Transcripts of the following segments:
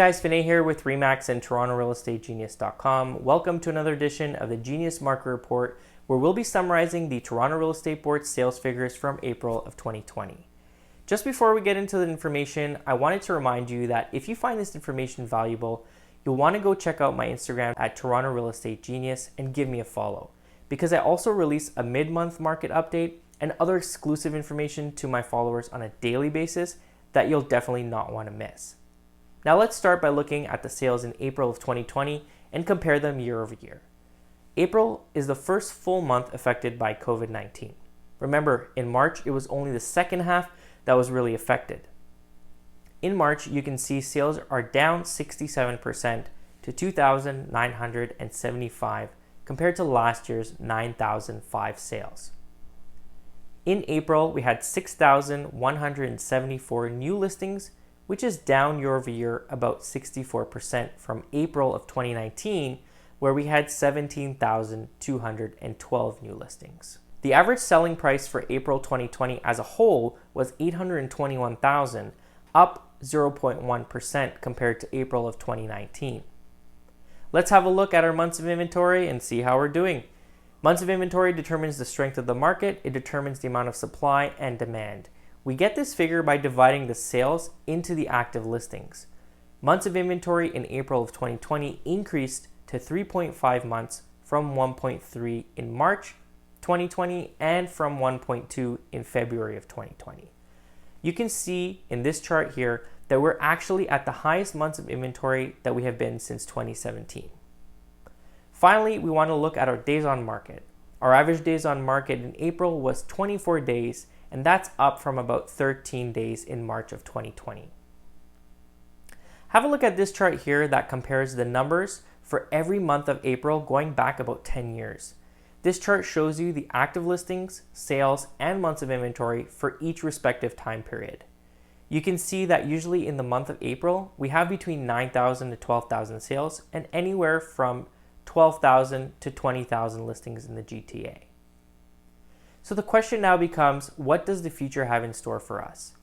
guys, Vinay here with Remax and TorontoRealestateGenius.com. Welcome to another edition of the Genius Market Report, where we'll be summarizing the Toronto Real Estate Board sales figures from April of 2020. Just before we get into the information, I wanted to remind you that if you find this information valuable, you'll want to go check out my Instagram at Toronto Real Estate Genius and give me a follow, because I also release a mid-month market update and other exclusive information to my followers on a daily basis that you'll definitely not want to miss. Now let's start by looking at the sales in April of 2020 and compare them year over year. April is the first full month affected by COVID-19. Remember, in March, it was only the second half that was really affected. In March, you can see sales are down 67% to 2,975 compared to last year's 9,005 sales. In April, we had 6,174 new listings, which is down year over year about 64% from April of 2019, where we had 17,212 new listings. The average selling price for April 2020 as a whole was $821,000, up 0.1% compared to April of 2019. Let's have a look at our months of inventory and see how we're doing. Months of inventory determines the strength of the market. It determines the amount of supply and demand. We get this figure by dividing the sales into the active listings. Months of inventory in April of 2020 increased to 3.5 months from 1.3 in March 2020 and from 1.2 in February of 2020. You can see in this chart here that we're actually at the highest months of inventory that we have been since 2017. Finally, we want to look at our days on market. Our average days on market in April was 24 days, and that's up from about 13 days in March of 2020. Have a look at this chart here that compares the numbers for every month of April going back about 10 years. This chart shows you the active listings, sales, and months of inventory for each respective time period. You can see that usually in the month of April, we have between 9,000 to 12,000 sales and anywhere from 12,000 to 20,000 listings in the GTA. So the question now becomes, what does the future have in store for us?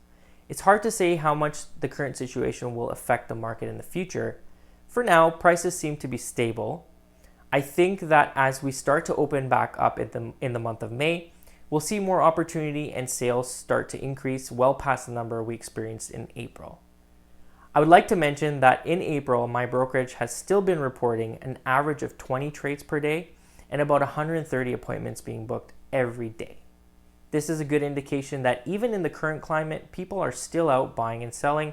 It's hard to say how much the current situation will affect the market in the future. For now, prices seem to be stable. I think that as we start to open back up in the month of May, we'll see more opportunity and sales start to increase well past the number we experienced in April. I would like to mention that in April, my brokerage has still been reporting an average of 20 trades per day and about 130 appointments being booked every day. This is a good indication that even in the current climate, people are still out buying and selling,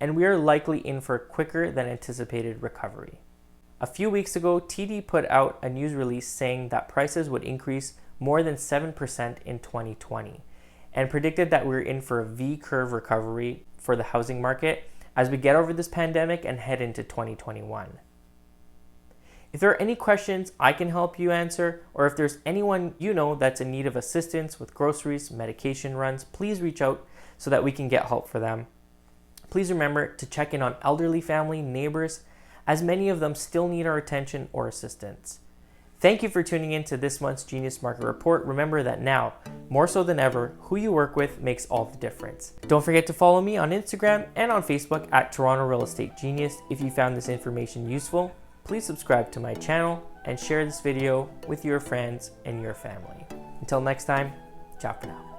and we are likely in for a quicker than anticipated recovery. A few weeks ago, TD put out a news release saying that prices would increase more than 7% in 2020 and predicted that we're in for a V-curve recovery for the housing market as we get over this pandemic and head into 2021. If there are any questions I can help you answer, or if there's anyone you know that's in need of assistance with groceries, medication runs, please reach out so that we can get help for them. Please remember to check in on elderly family, neighbors, as many of them still need our attention or assistance. Thank you for tuning in to this month's Genius Market Report. Remember that now, more so than ever, who you work with makes all the difference. Don't forget to follow me on Instagram and on Facebook at Toronto Real Estate Genius. If you found this information useful, please subscribe to my channel and share this video with your friends and your family. Until next time, ciao for now.